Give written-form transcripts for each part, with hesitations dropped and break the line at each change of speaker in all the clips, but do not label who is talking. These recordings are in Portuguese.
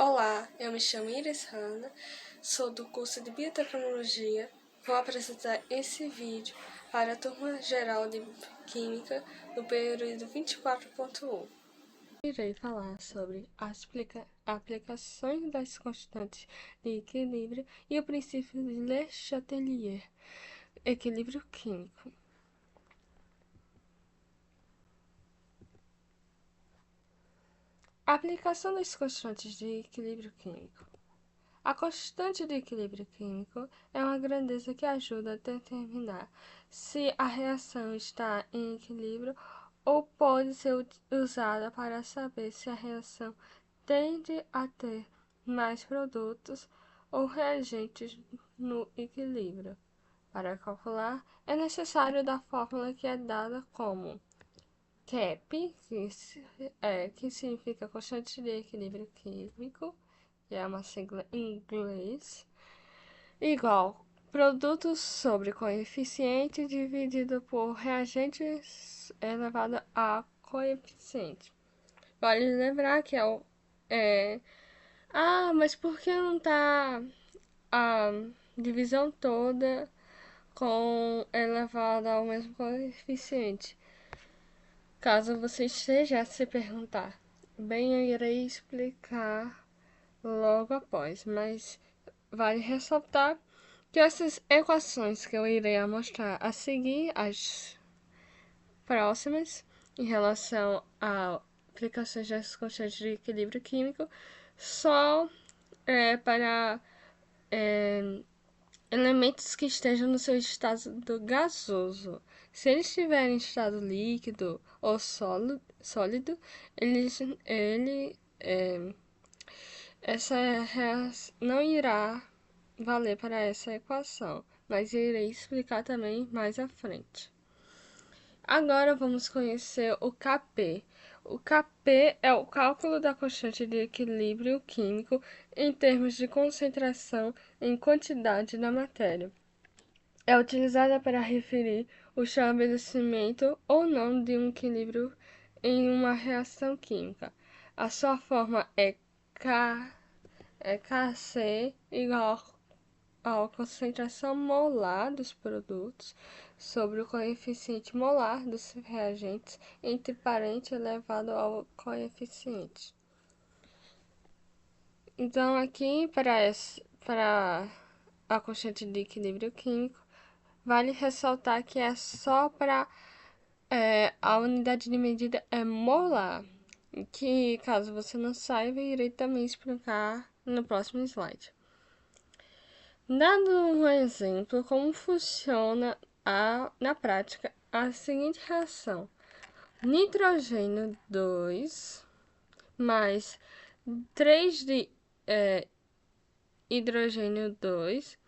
Olá, eu me chamo Iris Hanna, sou do curso de Biotecnologia. Vou apresentar esse vídeo para a turma geral de Química do período 24.1. Irei falar sobre as aplicações das constantes de equilíbrio e o princípio de Le Chatelier, equilíbrio químico. A aplicação das constantes de equilíbrio químico. A constante de equilíbrio químico é uma grandeza que ajuda a determinar se a reação está em equilíbrio ou pode ser usada para saber se a reação tende a ter mais produtos ou reagentes no equilíbrio. Para calcular, é necessário da fórmula que é dada como CAP, que significa constante de equilíbrio químico, que é uma sigla em inglês, igual produtos sobre coeficiente dividido por reagentes elevado a coeficiente. Vale lembrar que mas por que não tá a divisão toda com elevado ao mesmo coeficiente? Caso você esteja a se perguntar, bem, eu irei explicar logo após, mas vale ressaltar que essas equações que eu irei mostrar a seguir, as próximas, em relação a aplicações das constantes de equilíbrio químico, só para elementos que estejam no seu estado gasoso. Se eles estiverem em estado líquido ou sólido, essa não irá valer para essa equação, mas irei explicar também mais à frente. Agora vamos conhecer o Kp. O Kp é o cálculo da constante de equilíbrio químico em termos de concentração em quantidade da matéria. É utilizada para referir o estabelecimento ou não de um equilíbrio em uma reação química. A sua forma é Kc igual a concentração molar dos produtos sobre o coeficiente molar dos reagentes, entre parênteses elevado ao coeficiente. Então, aqui, para a constante de equilíbrio químico, vale ressaltar que é só para a unidade de medida é molar, que, caso você não saiba, irei também explicar no próximo slide. Dando um exemplo como funciona na prática a seguinte reação: nitrogênio 2 mais 3 de hidrogênio 2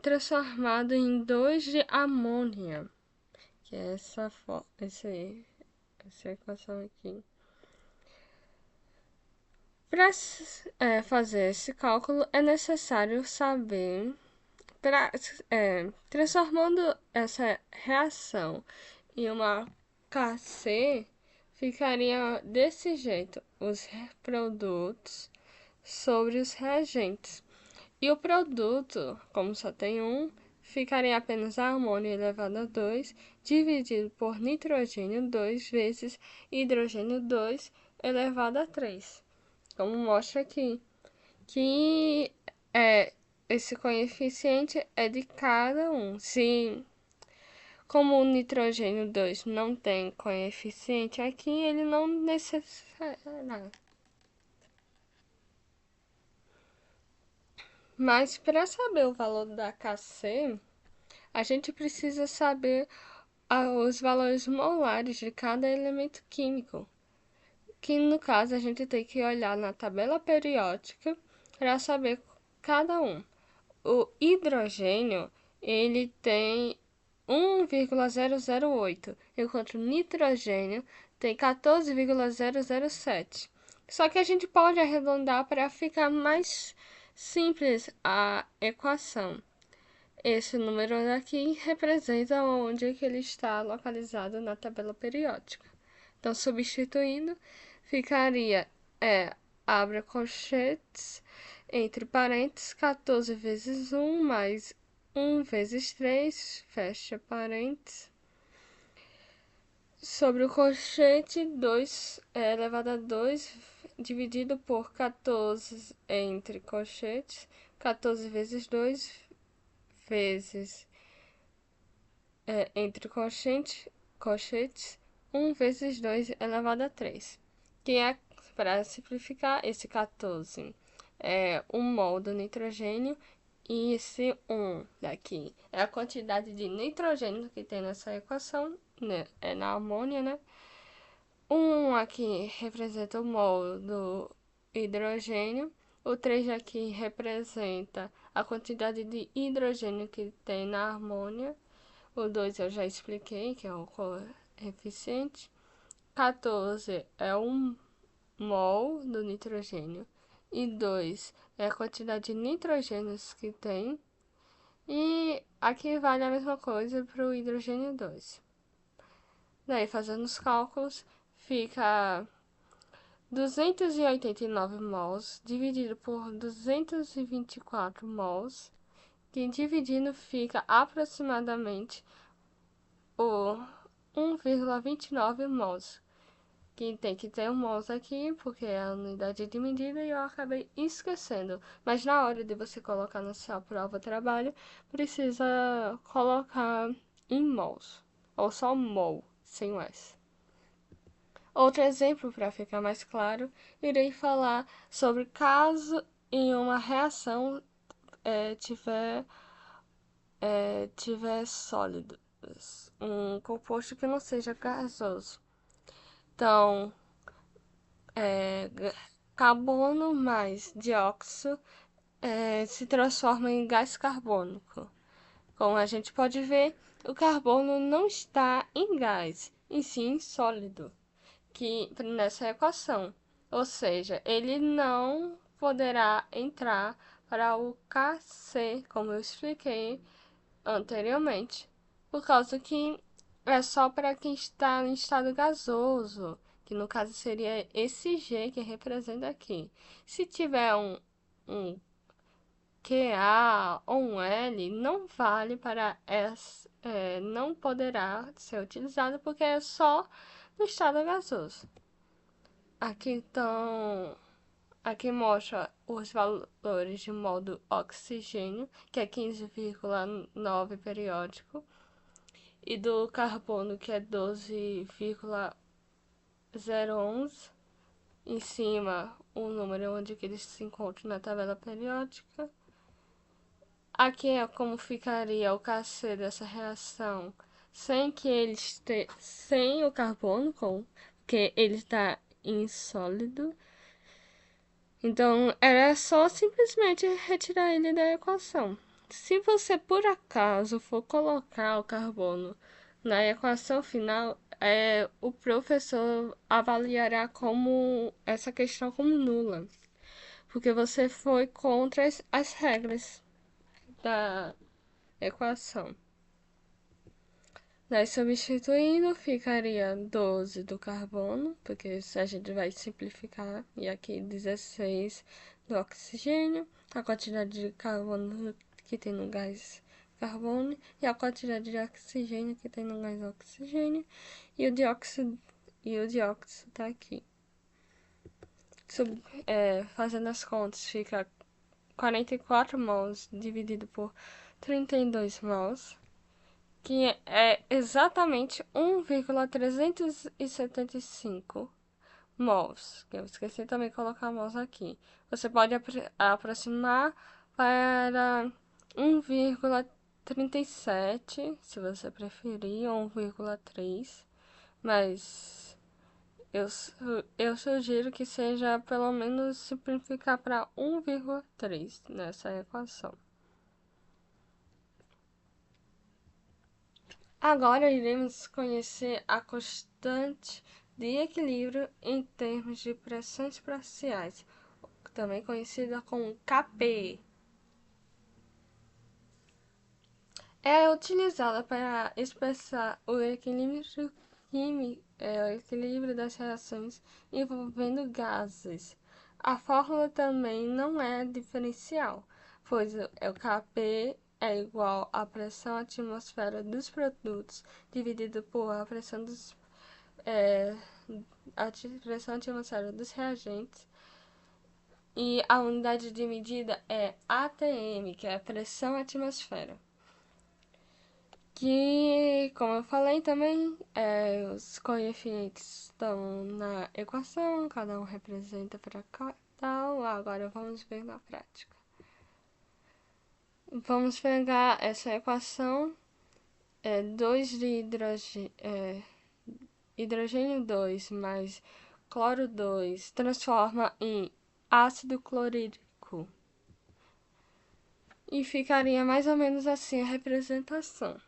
transformado em 2 de amônia, que é essa equação aqui. Para fazer esse cálculo, é necessário saber, transformando essa reação em uma Kc, ficaria desse jeito, os produtos sobre os reagentes. E o produto, como só tem um, ficaria apenas a amônia elevado a 2, dividido por nitrogênio 2 vezes hidrogênio 2 elevado a 3. Como mostra aqui, que esse coeficiente é de cada um. Como o nitrogênio 2 não tem coeficiente aqui, ele não necessariamente. Mas para saber o valor da Kc, a gente precisa saber os valores molares de cada elemento químico, que no caso a gente tem que olhar na tabela periódica para saber cada um. O hidrogênio, ele tem 1,008, enquanto o nitrogênio tem 14,007. Só que a gente pode arredondar para ficar mais simples a equação. Esse número daqui representa onde que ele está localizado na tabela periódica. Então, substituindo, ficaria abre colchetes, entre parênteses, 14 vezes 1 mais 1 vezes 3, fecha parênteses. Sobre o colchete, 2 elevado a 2 dividido por 14 entre colchetes, 14 vezes 2 vezes entre colchetes, 1 vezes 2 elevado a 3. Que é, para simplificar, esse 14 é o mol do nitrogênio e esse 1 daqui é a quantidade de nitrogênio que tem nessa equação, né? É na amônia, né? 1 aqui representa o mol do hidrogênio, o 3 aqui representa a quantidade de hidrogênio que tem na amônia, o 2 eu já expliquei, que é o coeficiente, 14 é um mol do nitrogênio e 2 é a quantidade de nitrogênios que tem, e aqui vale a mesma coisa para o hidrogênio 2. Daí, fazendo os cálculos, fica 289 mols dividido por 224 mols, que dividindo fica aproximadamente o 1,29 mols. Que tem que ter um mols aqui, porque é a unidade de medida e eu acabei esquecendo. Mas na hora de você colocar na sua prova trabalho, precisa colocar em mols, ou só mol, sem o S. Outro exemplo, para ficar mais claro, irei falar sobre caso em uma reação tiver sólidos, um composto que não seja gasoso. Então, carbono mais dióxido se transforma em gás carbônico. Como a gente pode ver, o carbono não está em gás, e sim em sólido, que nessa equação. Ou seja, ele não poderá entrar para o KC, como eu expliquei anteriormente, por causa que é só para quem está em estado gasoso, que no caso seria esse G que representa aqui. Se tiver um QA ou um L, não vale para S, não poderá ser utilizado porque é só no estado gasoso. Aqui mostra os valores de mol do oxigênio, que é 15,9 periódico, e do carbono, que é 12,011. Em cima, o número onde que eles se encontram na tabela periódica. Aqui é como ficaria o KC dessa reação sem sem o carbono, porque ele está insólido. Então, era só simplesmente retirar ele da equação. Se você, por acaso, for colocar o carbono na equação final, o professor avaliará como essa questão como nula, porque você foi contra as regras da equação. Daí, substituindo, ficaria 12 do carbono, porque a gente vai simplificar, e aqui 16 do oxigênio, a quantidade de carbono que tem no gás carbono, e a quantidade de oxigênio que tem no gás oxigênio, e o dióxido tá aqui. Fazendo as contas, fica 44 mols dividido por 32 mols, que é exatamente 1,375 mols. Eu esqueci também de colocar mols aqui. Você pode aproximar para 1,37, se você preferir, ou 1,3, mas eu sugiro que seja pelo menos simplificar para 1,3 nessa equação. Agora iremos conhecer a constante de equilíbrio em termos de pressões parciais, também conhecida como Kp. É utilizada para expressar o equilíbrio químico, o equilíbrio das reações envolvendo gases. A fórmula também não é diferencial, pois o Kp é igual à pressão atmosfera dos produtos dividido por a pressão a pressão atmosfera dos reagentes. E a unidade de medida é ATM, que é a pressão atmosfera. Que, como eu falei também, os coeficientes estão na equação, cada um representa para tal. Agora vamos ver na prática. Vamos pegar essa equação, 2 de hidrogênio 2 mais cloro 2 transforma em ácido clorídrico. E ficaria mais ou menos assim a representação.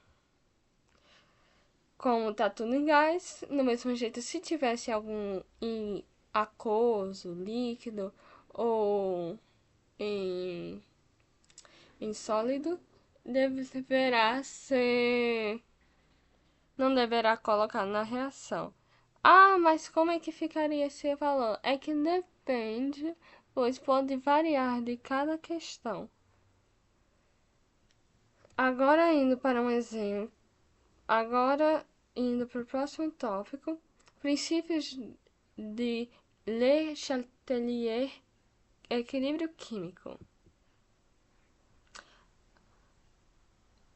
Como tá tudo em gás, do mesmo jeito, se tivesse algum em aquoso, líquido ou em sólido, deverá ser. Não deverá colocar na reação. Ah, mas como é que ficaria esse valor? É que depende, pois pode variar de cada questão. Agora indo para um exemplo. Agora, indo para o próximo tópico, princípios de Le Chatelier, equilíbrio químico.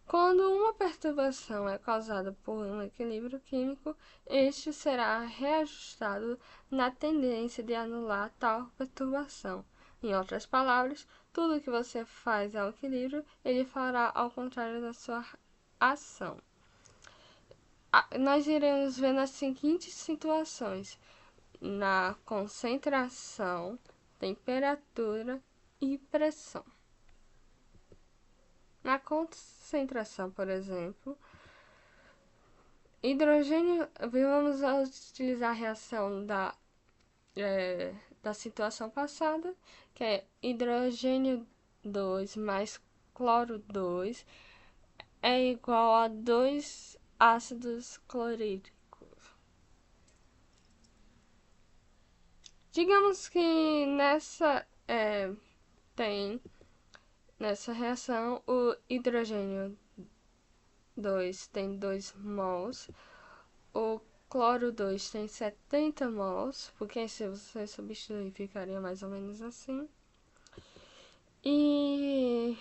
Quando uma perturbação é causada por um equilíbrio químico, este será reajustado na tendência de anular tal perturbação. Em outras palavras, tudo que você faz ao equilíbrio, ele fará ao contrário da sua ação. Nós iremos ver nas seguintes situações: na concentração, temperatura e pressão. Na concentração, por exemplo, hidrogênio, vamos utilizar a reação da situação passada, que é hidrogênio 2 mais cloro 2 é igual a 2 ácidos clorídricos. Digamos que nessa reação o hidrogênio 2 tem 2 mols, o cloro 2 tem 70 mols, porque se você substituir ficaria mais ou menos assim. E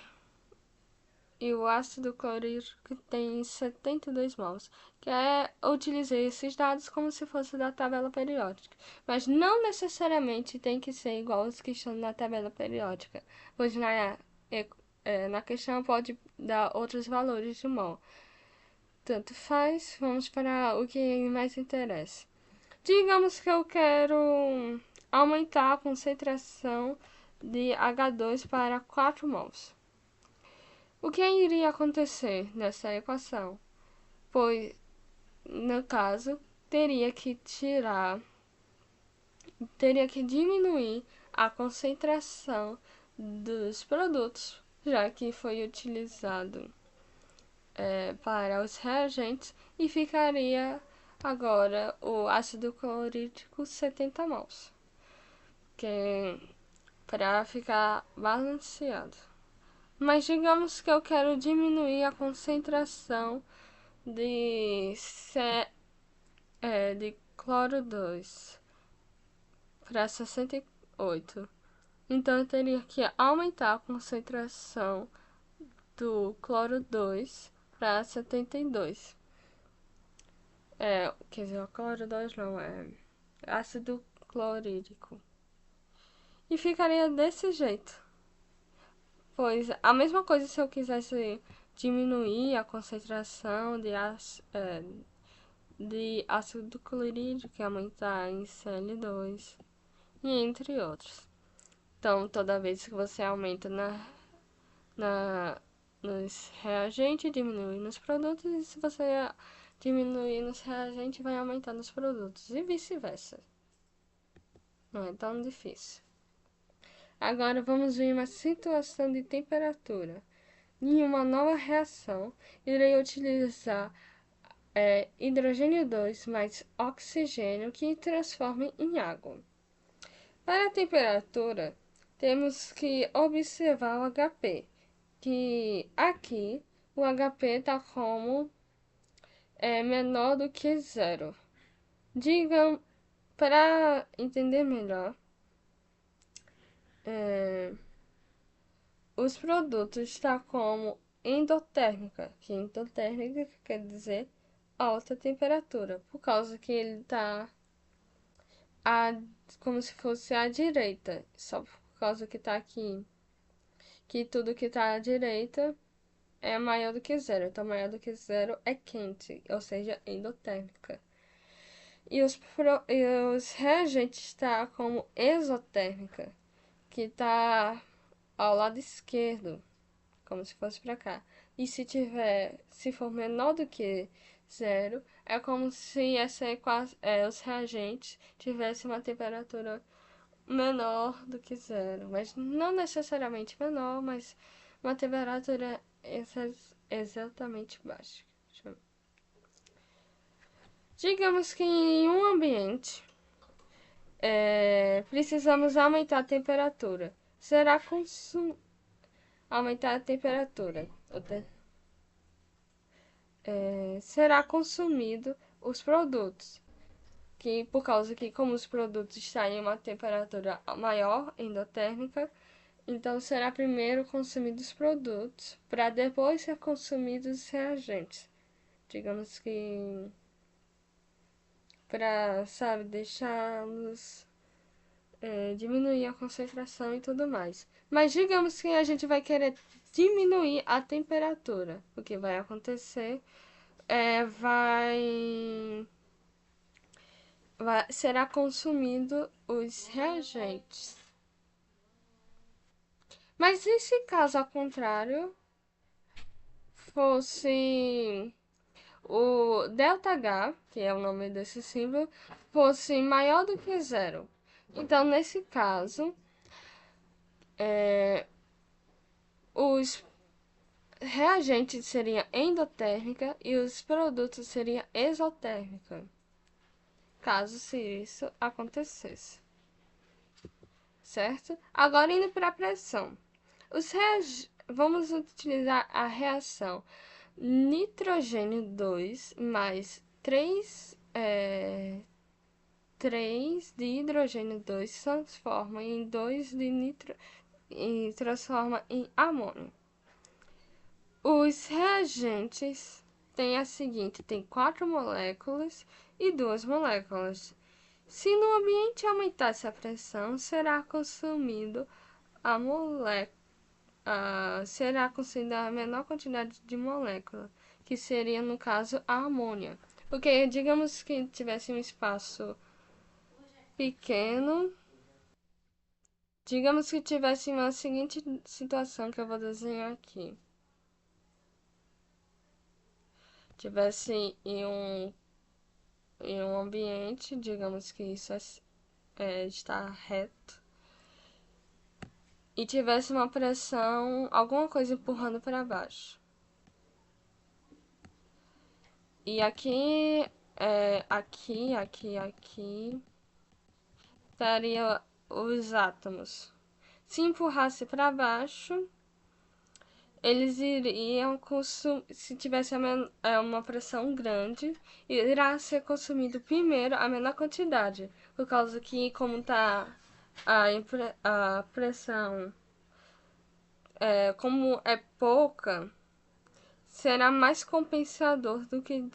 o ácido clorídrico tem 72 mols, eu utilizei esses dados como se fosse da tabela periódica, mas não necessariamente tem que ser igual aos que estão na tabela periódica, pois na questão pode dar outros valores de mol. Tanto faz, vamos para o que mais interessa. Digamos que eu quero aumentar a concentração de H2 para 4 mols. O que iria acontecer nessa equação? Pois, no caso, teria que diminuir a concentração dos produtos, já que foi utilizado para os reagentes, e ficaria agora o ácido clorídrico 70 mols, que é para ficar balanceado. Mas digamos que eu quero diminuir a concentração de cloro 2 para 68. Então eu teria que aumentar a concentração do cloro 2 para 72. Quer dizer, o cloro 2 não, é ácido clorídrico. E ficaria desse jeito. Pois a mesma coisa se eu quisesse diminuir a concentração de ácido clorídrico e aumentar em Cl2, e entre outros. Então, toda vez que você aumenta nos reagentes, diminui nos produtos, e se você diminuir nos reagentes, vai aumentar nos produtos, e vice-versa. Não é tão difícil. Agora vamos ver uma situação de temperatura. Em uma nova reação, irei utilizar hidrogênio 2 mais oxigênio, que transforma em água. Para a temperatura, temos que observar o HP, que aqui o HP está como menor do que zero. Digam, para entender melhor, os produtos estão como endotérmica, que endotérmica quer dizer alta temperatura, por causa que ele está como se fosse à direita, só por causa que está aqui, que tudo que está à direita é maior do que zero, então maior do que zero é quente, ou seja, endotérmica. E os reagentes está como exotérmica, que está ao lado esquerdo, como se fosse para cá. E se for menor do que zero, é como se os reagentes tivessem uma temperatura menor do que zero, mas não necessariamente menor, mas uma temperatura exatamente baixa. Digamos que em um ambiente precisamos aumentar a temperatura. Aumentar a temperatura. Será consumido os produtos. Que por causa que como os produtos estão em uma temperatura maior, endotérmica, então será primeiro consumido os produtos para depois ser consumidos os reagentes. Digamos que para, sabe, deixá-los diminuir a concentração e tudo mais. Mas digamos que a gente vai querer diminuir a temperatura. O que vai acontecer será consumido os reagentes. Mas e se caso ao contrário fosse o ΔH, que é o nome desse símbolo, fosse maior do que zero? Então, nesse caso, os reagentes seriam endotérmica e os produtos seriam exotérmica, caso se isso acontecesse. Certo? Agora indo para a pressão. Vamos utilizar a reação nitrogênio 2 mais 3 de hidrogênio 2 transforma em 2 de nitro e transforma em amônio. Os reagentes tem 4 moléculas e 2 moléculas. Se no ambiente aumentasse a pressão, será consumido será consumida a menor quantidade de molécula, que seria no caso a amônia. Porque digamos que tivesse um espaço pequeno, digamos que tivesse uma seguinte situação que eu vou desenhar aqui. Tivesse em um ambiente, digamos que isso está reto, e tivesse uma pressão, alguma coisa empurrando para baixo. E aqui, aqui, estaria os átomos. Se empurrasse para baixo, eles iriam se tivesse uma pressão grande, irá ser consumido primeiro a menor quantidade, por causa que como está a pressão, como é pouca, será mais compensador do que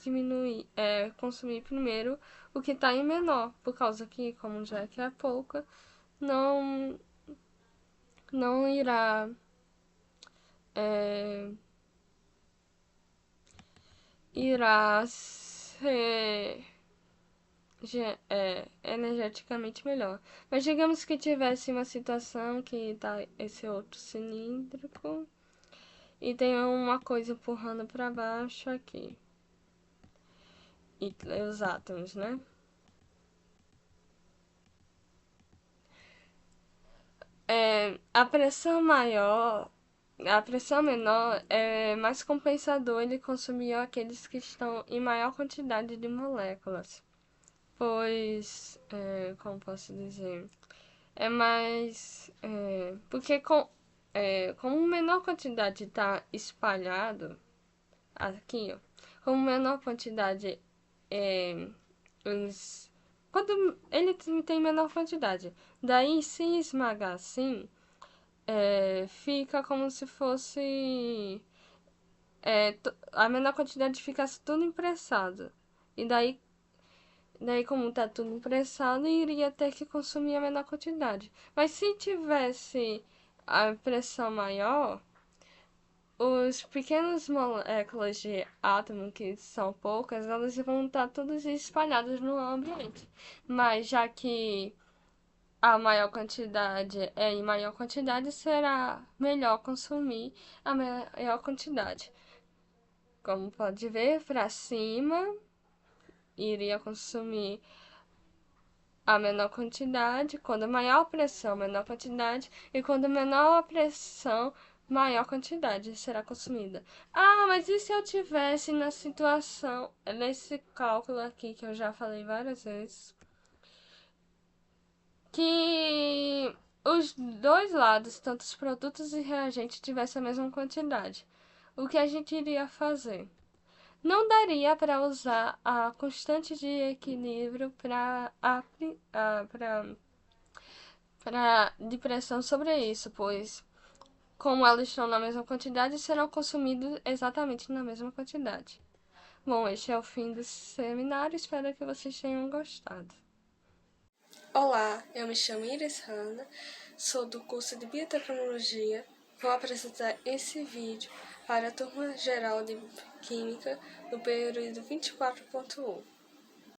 consumir primeiro o que está em menor, por causa que como já que é pouca, não irá ser energeticamente melhor. Mas digamos que tivesse uma situação que tá esse outro cilíndrico e tem uma coisa empurrando para baixo aqui. E os átomos, né? A pressão menor é mais compensador ele consumir aqueles que estão em maior quantidade de moléculas. Pois, como posso dizer, é mais... porque como menor quantidade está espalhado aqui, ó, como menor quantidade é, os, quando ele tem menor quantidade, daí se esmagar assim, fica como se fosse a menor quantidade ficasse tudo impressado. E daí como tá tudo impressado, iria ter que consumir a menor quantidade. Mas se tivesse a pressão maior, os pequenos moléculas de átomo, que são poucas, elas vão estar todas espalhadas no ambiente. Mas já que a maior quantidade em maior quantidade, será melhor consumir a maior quantidade. Como pode ver, para cima iria consumir a menor quantidade, quando maior pressão, menor quantidade, e quando menor pressão, maior quantidade será consumida. Ah, mas e se eu tivesse na situação, nesse cálculo aqui que eu já falei várias vezes, que os dois lados, tanto os produtos e reagentes, tivessem a mesma quantidade? O que a gente iria fazer? Não daria para usar a constante de equilíbrio para de pressão sobre isso, pois como elas estão na mesma quantidade, serão consumidos exatamente na mesma quantidade. Bom, este é o fim do seminário, espero que vocês tenham gostado. Olá, eu me chamo Iris Hanna, sou do curso de Biotecnologia. Vou apresentar esse vídeo para a turma geral de Química do período 24.1.